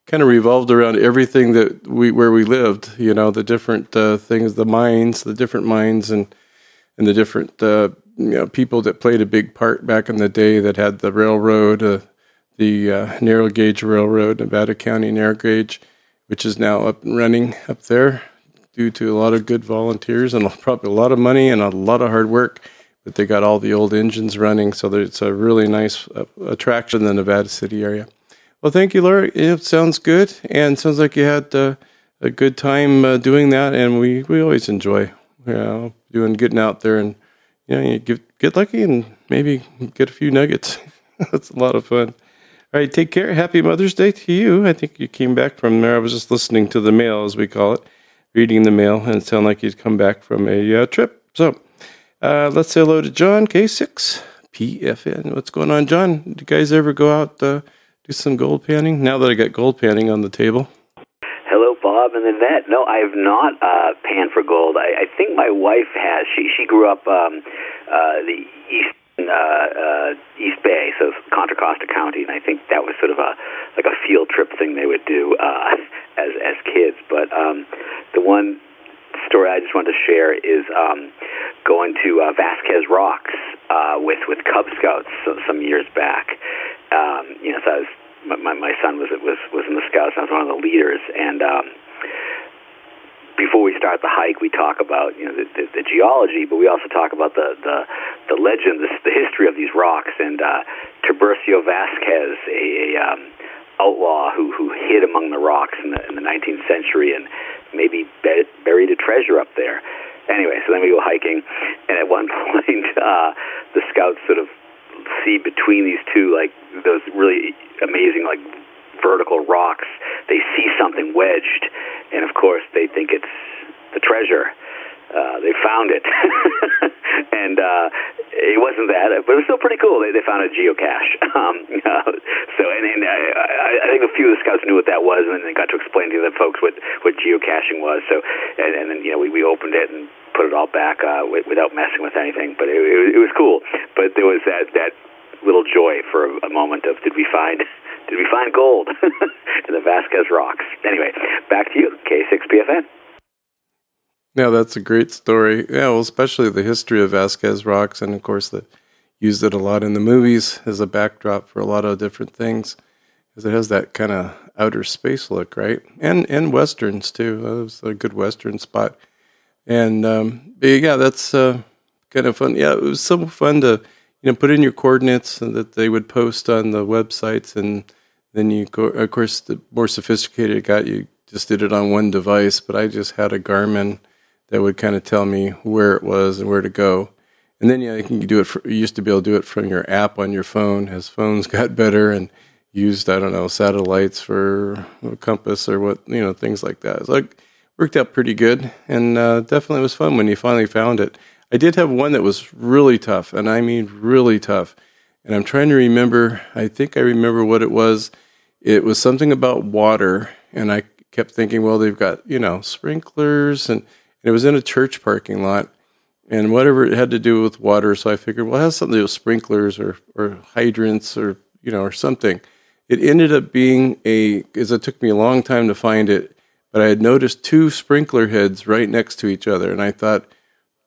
S1: kind of revolved around everything that where we lived. The different things, the different mines, and the different people that played a big part back in the day that had the railroad, the narrow gauge railroad, Nevada County narrow gauge, which is now up and running up there due to a lot of good volunteers and probably a lot of money and a lot of hard work. But they got all the old engines running, so it's a really nice attraction in the Nevada City area. Well, thank you, Laura. It sounds good, and sounds like you had a good time doing that, and we always enjoy getting out there, and you get lucky and maybe get a few nuggets. That's a lot of fun. All right, take care. Happy Mother's Day to you. I think you came back from there. I was just listening to the mail, as we call it, reading the mail, and it sounded like you'd come back from a trip. So let's say hello to John, K6PFN. What's going on, John? Do you guys ever go out do some gold panning? Now that I got gold panning on the table.
S14: Hello, Bob and Annette. No, I have not panned for gold. I think my wife has. She grew up the East Bay, so Contra Costa County, and I think that was sort of a field trip thing they would do as kids. But the one story I just wanted to share is going to Vasquez Rocks with Cub Scouts some years back. So I was, my son was in the Scouts, and I was one of the leaders. And before we start the hike, we talk about the geology, but we also talk about the legend, the history of these rocks. And Tiburcio Vasquez, a outlaw who hid among the rocks in the 19th century and maybe buried a treasure up there. Anyway, so then we go hiking, and at one point, the scouts sort of see between these two, those really amazing, vertical rocks. They see something wedged, and of course, they think it's the treasure. They found it, and it wasn't that, but it was still pretty cool. They found a geocache. I think a few of the scouts knew what that was, and then they got to explain to the folks what geocaching was. So, and then we opened it and put it all back without messing with anything. But it was cool. But there was that little joy for a moment of did we find gold in the Vasquez Rocks? Anyway, back to you, K6PFN.
S1: Yeah, that's a great story. Yeah, well, especially the history of Vasquez Rocks, and of course, used it a lot in the movies as a backdrop for a lot of different things, because it has that kind of outer space look, right? And westerns too. It was a good western spot, and yeah, that's kind of fun. Yeah, it was so fun to put in your coordinates that they would post on the websites, and then of course, the more sophisticated it got, you just did it on one device. But I just had a Garmin that would kind of tell me where it was and where to go. And then, you can do it. You used to be able to do it from your app on your phone. As phones got better and used, satellites for a compass or things like that. So it worked out pretty good, and definitely was fun when you finally found it. I did have one that was really tough, and I mean really tough. And I'm trying to remember. I think I remember what it was. It was something about water, and I kept thinking, well, they've got sprinklers, and it was in a church parking lot, and whatever it had to do with water. So I figured, well, it has something to do with sprinklers or hydrants or something. It ended up being because it took me a long time to find it, but I had noticed two sprinkler heads right next to each other, and I thought,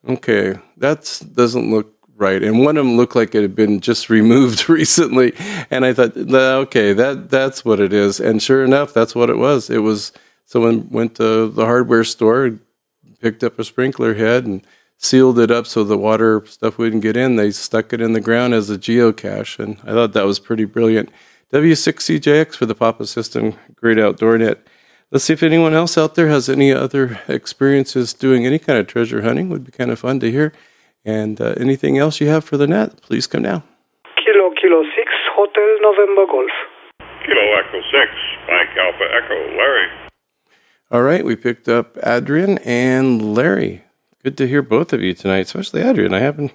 S1: okay, that doesn't look right. And one of them looked like it had been just removed recently, and I thought, okay, that's what it is. And sure enough, that's what it was. It was someone went to the hardware store, picked up a sprinkler head and sealed it up so the water stuff wouldn't get in. They stuck it in the ground as a geocache, and I thought that was pretty brilliant. W6CJX for the Papa System, Great Outdoor Net. Let's see if anyone else out there has any other experiences doing any kind of treasure hunting. Would be kind of fun to hear. And anything else you have for the net, please come now.
S16: Kilo 6, Hotel November Golf.
S17: Kilo Echo 6, Mike Alpha Echo, Larry.
S1: All right, we picked up Adrian and Larry. Good to hear both of you tonight, especially Adrian. I haven't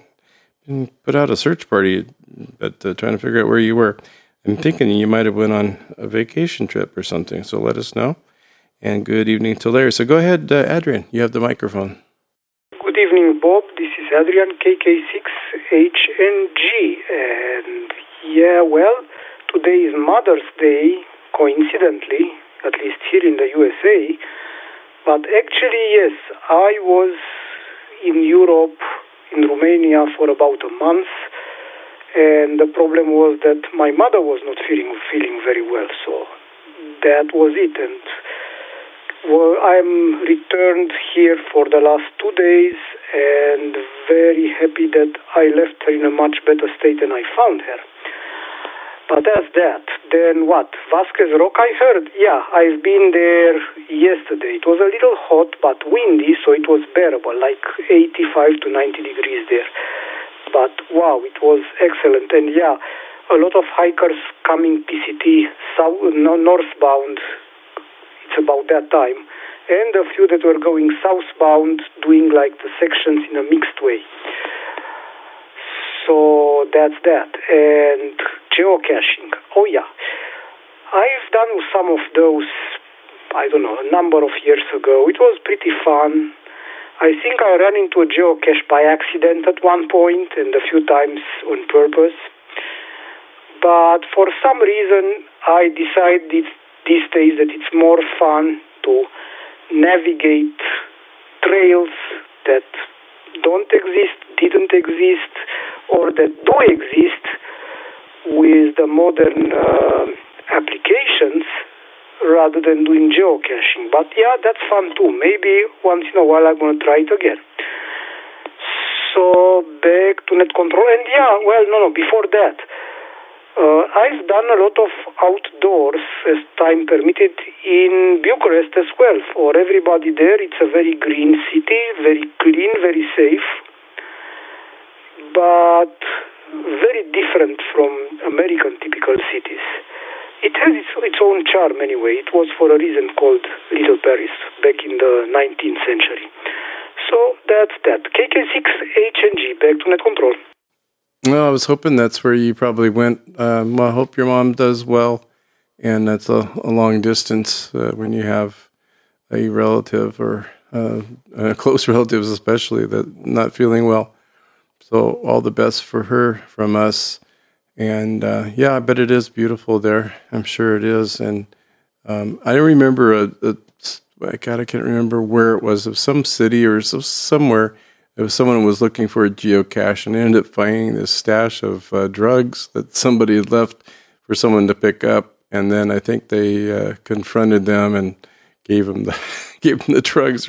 S1: been put out a search party, but trying to figure out where you were. I'm thinking you might have went on a vacation trip or something, so let us know. And good evening to Larry. So go ahead, Adrian. You have the microphone.
S16: Good evening, Bob. This is is Adrian, KK6HNG. And yeah, well, today is Mother's Day, coincidentally, at least here in the USA. But actually, yes, I was in Europe, in Romania, for about a month. And the problem was that my mother was not feeling very well. So that was it. And well, I'm returned here for the last 2 days and very happy that I left her in a much better state than I found her. But that's that. Then what? Vasquez Rock, I heard. Yeah, I've been there yesterday. It was a little hot but windy, so it was bearable, like 85 to 90 degrees there. But wow, it was excellent. And yeah, a lot of hikers coming PCT northbound. It's about that time. And a few that were going southbound, doing like the sections in a mixed way. So that's that. And geocaching. Oh yeah. I've done some of those, I don't know, a number of years ago. It was pretty fun. I think I ran into a geocache by accident at one point and a few times on purpose. But for some reason, I decided these days that it's more fun to navigate trails that don't exist, didn't exist, or that do exist with the modern applications rather than doing geocaching. But yeah, that's fun too. Maybe once in a while I'm going to try it again. So back to net control. And yeah, well, no, before that, I've done a lot of outdoors as time permitted in Bucharest as well. For everybody there, it's a very green city, very clean, very safe, but very different from American typical cities. It has its own charm anyway. It was for a reason called Little Paris back in the 19th century. So that's that. KK6HNG, back to net control.
S1: Well, I was hoping that's where you probably went. I hope your mom does well. And that's a long distance when you have a relative or close relatives especially that not feeling well. So all the best for her from us. And yeah, I bet it is beautiful there. I'm sure it is. And I remember I can't remember where it was. It was some city or somewhere. It was someone who was looking for a geocache and ended up finding this stash of drugs that somebody had left for someone to pick up. And then I think they confronted them and gave them the drugs.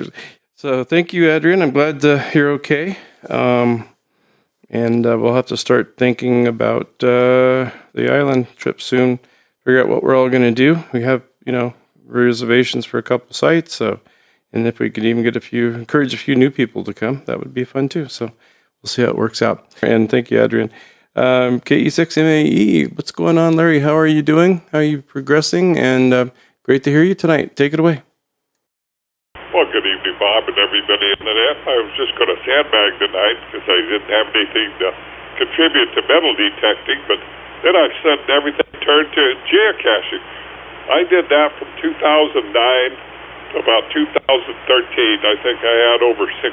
S1: So thank you, Adrian. I'm glad you're okay. And we'll have to start thinking about the island trip soon. Figure out what we're all going to do. We have, reservations for a couple sites. So, and if we could even encourage a few new people to come, that would be fun too. So we'll see how it works out. And thank you, Adrian. KE6MAE, what's going on, Larry? How are you doing? How are you progressing? And great to hear you tonight. Take it away.
S17: Well, good evening, Bob, and everybody in the net. I was just going to sandbag tonight because I didn't have anything to contribute to metal detecting, but then I suddenly everything turned to geocaching. I did that from 2009 to about 2013. I think I had over 6,000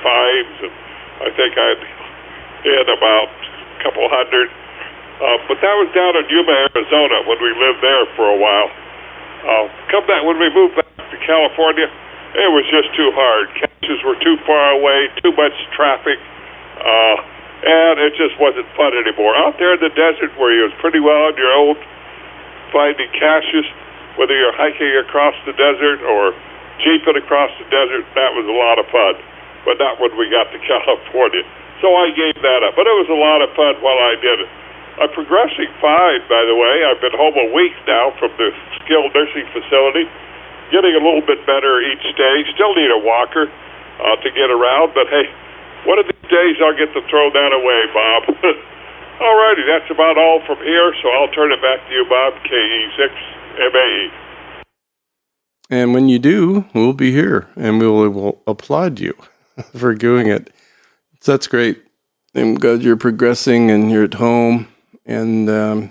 S17: finds, and I think I had about a couple hundred. But that was down in Yuma, Arizona, when we lived there for a while. When we moved back to California, it was just too hard. Caches were too far away, too much traffic, and it just wasn't fun anymore. Out there in the desert where you was pretty well on your own, finding caches, whether you're hiking across the desert or jeeping across the desert, that was a lot of fun. But not when we got to California. So I gave that up. But it was a lot of fun while I did it. I'm progressing fine, by the way. I've been home a week now from the skilled nursing facility. Getting a little bit better each day. Still need a walker to get around, but hey, one of these days I'll get to throw that away, Bob. All righty, that's about all from here, so I'll turn it back to you, Bob, KE6MAE.
S1: And when you do, we'll be here, and we'll applaud you for doing it. So that's great. I'm glad you're progressing, and you're at home, and the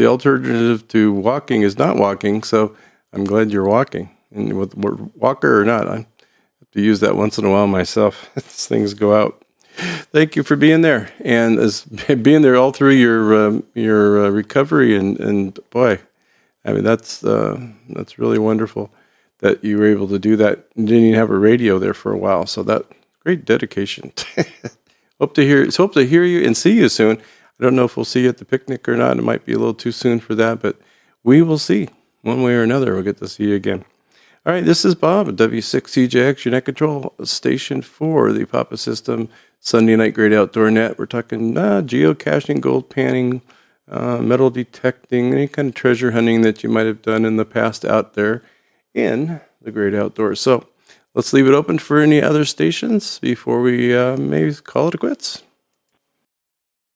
S1: alternative to walking is not walking, so I'm glad you're walking. And with walker or not, I have to use that once in a while myself as things go out. Thank you for being there, and as being there all through your recovery. And boy, I mean that's really wonderful that you were able to do that. You didn't even have a radio there for a while, so that great dedication. Hope to hear you and see you soon. I don't know if we'll see you at the picnic or not. It might be a little too soon for that, but we will see. One way or another, we'll get to see you again. All right, this is Bob at W6CJX, your net control station for the Papa System Sunday Night Great Outdoor Net. We're talking geocaching, gold panning, metal detecting, any kind of treasure hunting that you might have done in the past out there in the great outdoors. So let's leave it open for any other stations before we maybe call it a quits.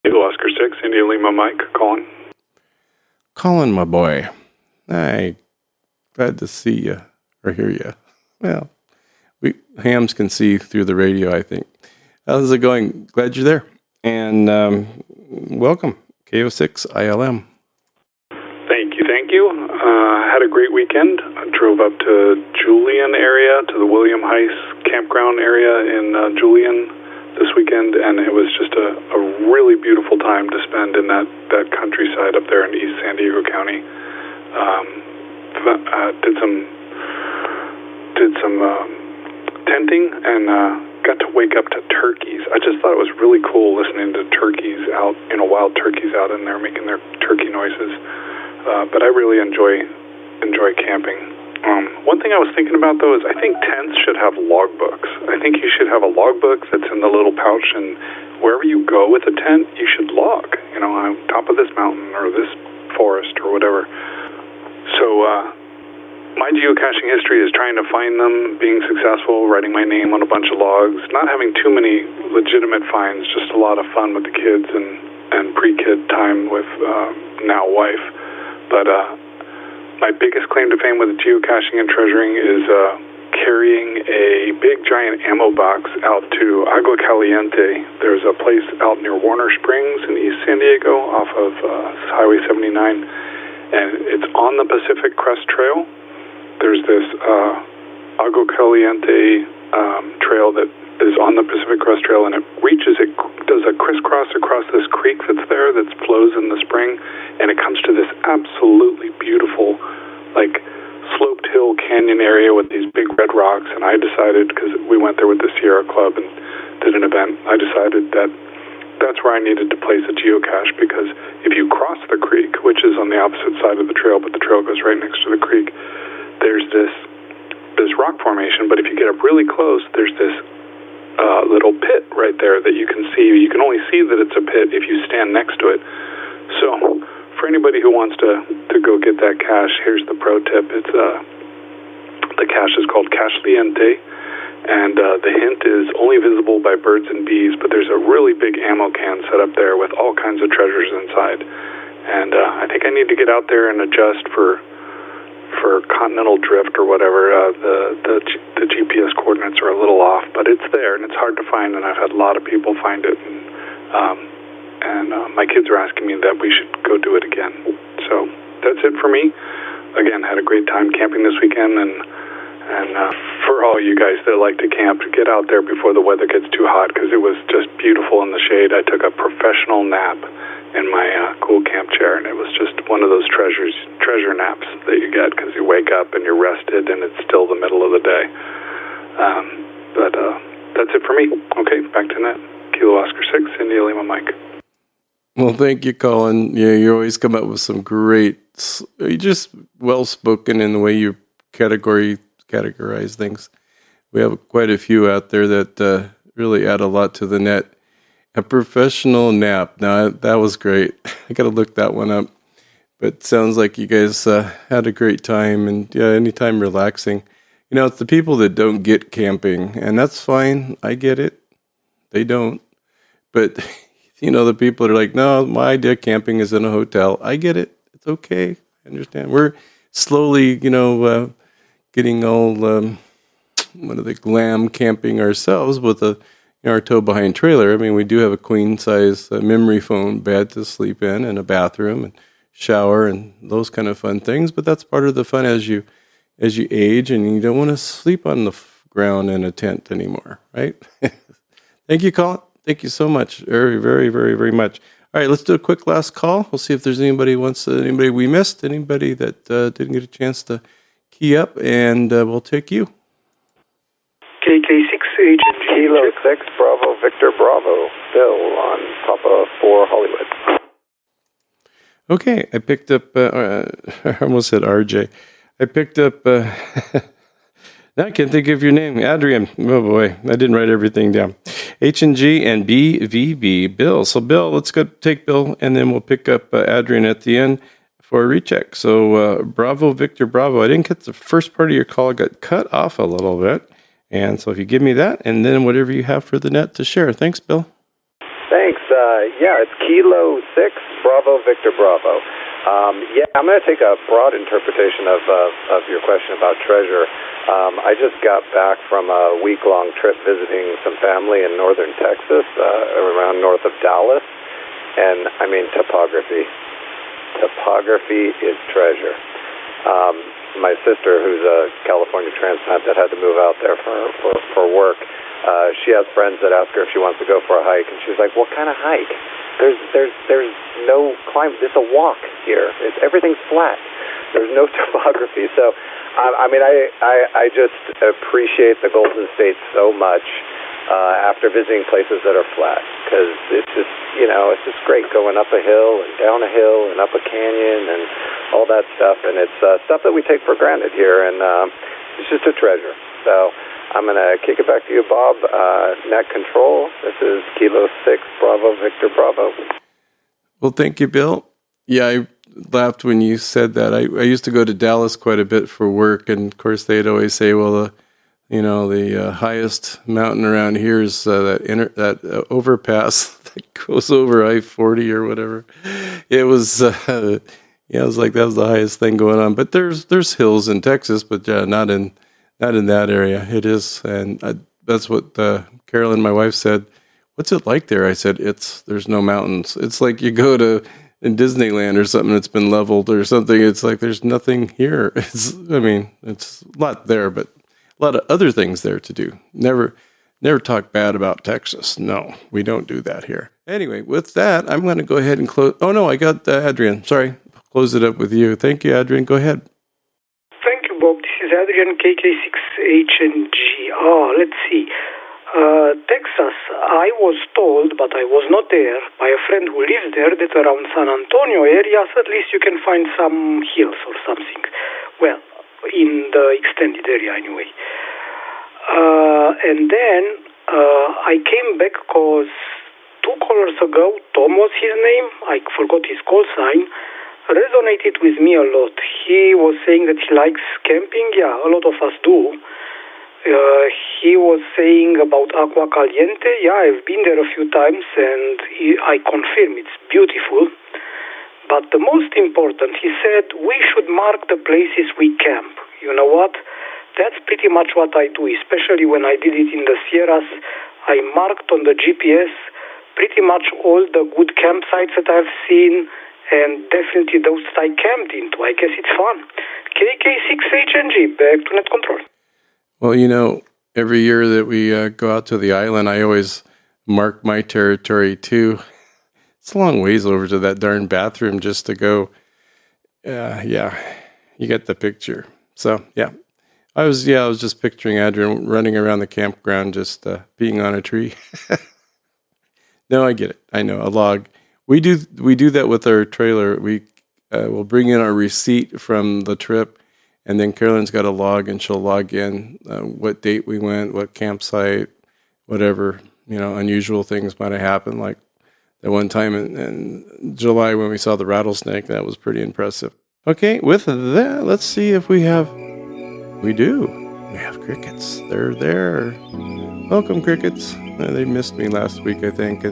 S18: Eagle Oscar 6, India Lima Mike, calling.
S1: Colin, my boy. Hi. Glad to see you or hear you. Well, hams can see through the radio, I think. How's it going? Glad you're there. And welcome, KO6 ILM.
S18: Thank you. Had a great weekend. I drove up to Julian area, to the William Heiss campground area in Julian this weekend, and it was just a really beautiful time to spend in that countryside up there in East San Diego County. Did some tenting and got to wake up to turkeys. I just thought it was really cool listening to turkeys out, wild turkeys out in there making their turkey noises. But I really enjoy camping. One thing I was thinking about, though, is I think tents should have logbooks. I think you should have a logbook that's in the little pouch, and wherever you go with a tent, you should log, on top of this mountain or this forest or whatever. So my geocaching history is trying to find them, being successful, writing my name on a bunch of logs, not having too many legitimate finds, just a lot of fun with the kids and pre-kid time with now wife. But my biggest claim to fame with geocaching and treasuring is carrying a big giant ammo box out to Agua Caliente. There's a place out near Warner Springs in East San Diego off of Highway 79, and it's on the Pacific Crest Trail. There's this Agua Caliente trail that is on the Pacific Crest Trail, and it does a crisscross across this creek that's there that flows in the spring, and it comes to this absolutely beautiful, sloped hill canyon area with these big red rocks. And I decided, because we went there with the Sierra Club and did an event, I decided that that's where I needed to place a geocache, because if you cross the creek, which is on the opposite side of the trail, but the trail goes right next to the creek, there's this rock formation, but if you get up really close, there's this little pit right there that you can see. You can only see that it's a pit if you stand next to it. So for anybody who wants to go get that cache, here's the pro tip. It's the cache is called Cacheliente, and the hint is only visible by birds and bees, but there's a really big ammo can set up there with all kinds of treasures inside. And I think I need to get out there and adjust for continental drift or whatever. The GPS coordinates are a little off, but it's there and it's hard to find, and I've had a lot of people find it, and my kids are asking me that we should go do it again. So that's it for me. Again, had a great time camping this weekend, and for all you guys that like to camp, get out there before the weather gets too hot, because it was just beautiful in the shade. I took a professional nap in my cool camp chair, and it was just one of those treasure naps that you get, because you wake up and you're rested and it's still the middle of the day. But that's it for me. Okay, back to net. Kilo Oscar 6, India Lima Mike.
S1: Well, thank you, Colin. Yeah, you always come up with some great, you're just well-spoken in the way you categorize things. We have quite a few out there that really add a lot to the net. A professional nap. Now, that was great. I got to look that one up. But sounds like you guys had a great time, and yeah, anytime relaxing. It's the people that don't get camping, and that's fine. I get it. They don't. But, the people that are like, no, my idea of camping is in a hotel. I get it. It's okay. I understand. We're slowly, getting all, glam camping ourselves with our tow-behind trailer. I mean, we do have a queen-size memory foam bed to sleep in, and a bathroom, and shower, and those kind of fun things. But that's part of the fun as you age, and you don't want to sleep on the campground and a tent anymore, right? Thank you, Colin. Thank you so much. Very, very, very, very much. All right, let's do a quick last call. We'll see if there's anybody we missed, anybody that didn't get a chance to key up, and we'll take you.
S19: KK6 Agent
S11: Kilo 6 Bravo Victor Bravo. Bill on Papa 4 Hollywood.
S1: Okay, I picked up. I almost said RJ. I picked up. Now I can't think of your name, Adrian. Oh boy, I didn't write everything down. H&G and BVB. Bill. So Bill, let's go take Bill, and then we'll pick up Adrian at the end for a recheck. So Bravo Victor Bravo. I didn't get the first part of your call. I got cut off a little bit. And so if you give me that, and then whatever you have for the net to share. Thanks, Bill.
S11: Thanks. It's Kilo 6 Bravo Victor Bravo. I'm going to take a broad interpretation of your question about Tresure. I just got back from a week-long trip visiting some family in northern Texas, around north of Dallas. And, I mean, topography. Topography is treasure. My sister, who's a California transplant that had to move out there for work, she has friends that ask her if she wants to go for a hike, and she's like, "What kind of hike? There's no climb. It's a walk here. Everything's flat. There's no topography." So, I just appreciate the Golden State so much after visiting places that are flat, because it's just great going up a hill and down a hill and up a canyon and all that stuff, and it's stuff that we take for granted here, and it's just a treasure. So I'm going to kick it back to you, Bob. Net control. This is Kilo 6 Bravo Victor Bravo.
S1: Well, thank you, Bill. Yeah, I laughed when you said that. I used to go to Dallas quite a bit for work, and of course they'd always say, well, the highest mountain around here is that overpass that goes over I-40 or whatever. It was, it was like that was the highest thing going on. But there's hills in Texas, but not in that area. It is, and that's what Carolyn, my wife, said. What's it like there? I said, there's no mountains. It's like you go to in Disneyland or something that's been leveled or something. It's like there's nothing here. It's a lot there, but a lot of other things there to do. Never talk bad about Texas. No, we don't do that here. Anyway, with that, I'm going to go ahead and close. Oh, no, I got Adrian. Sorry. Close it up with you. Thank you, Adrian. Go ahead.
S16: Thank you, Bob. This is Adrian, KK6HNG. Let's see. Texas, I was told, but I was not there, by a friend who lives there, that around San Antonio areas, at least you can find some hills or something. Well, in the extended area anyway. And then I came back because 2 callers ago, Tom was his name, I forgot his call sign, resonated with me a lot. He was saying that he likes camping. Yeah, a lot of us do. He was saying about Agua Caliente. Yeah, I've been there a few times, and I confirm it's beautiful. But the most important, he said, we should mark the places we camp. You know what? That's pretty much what I do, especially when I did it in the Sierras. I marked on the GPS pretty much all the good campsites that I've seen, and definitely those that I camped into. I guess it's fun. KK6HNG, back to net control.
S1: Well, every year that we go out to the island, I always mark my territory too. It's a long ways over to that darn bathroom just to go. Yeah, you get the picture. So, yeah. I was just picturing Adrian running around the campground just peeing on a tree. No, I get it. I know, a log. We do that with our trailer. We'll bring in our receipt from the trip, and then Carolyn's got a log, and she'll log in what date we went, what campsite, whatever, unusual things might have happened, like that one time in July when we saw the rattlesnake. That was pretty impressive. Okay, with that, let's see if we have... We do. We have crickets. They're there. Welcome, crickets. They missed me last week, I think,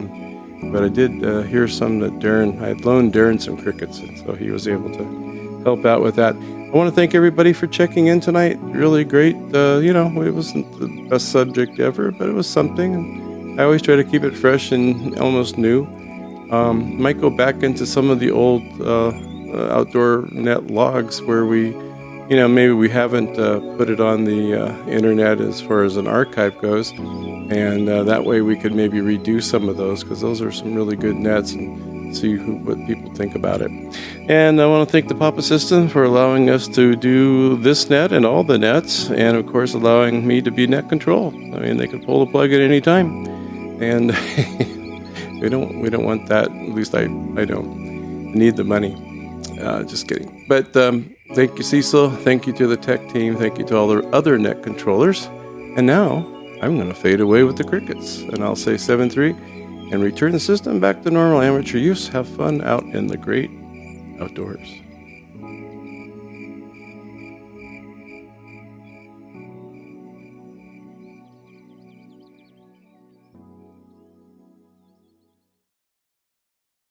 S1: but I did hear some that I had loaned Darren some crickets, and so he was able to help out with that. I want to thank everybody for checking in tonight. Really great. It wasn't the best subject ever, but it was something. I always try to keep it fresh and almost new. Might go back into some of the old outdoor net logs where we maybe we haven't put it on the internet as far as an archive goes, and that way we could maybe redo some of those, because those are some really good nets, and see what people think about it. And I want to thank the Papa System for allowing us to do this net and all the nets, and of course allowing me to be net control. I mean, they can pull the plug at any time, and we don't want that. At least I don't. I need the money. Just kidding. But thank you, Cecil. Thank you to the tech team. Thank you to all the other net controllers. And now I'm going to fade away with the crickets, and I'll say 7-3 and return the system back to normal amateur use. Have fun out in the great outdoors.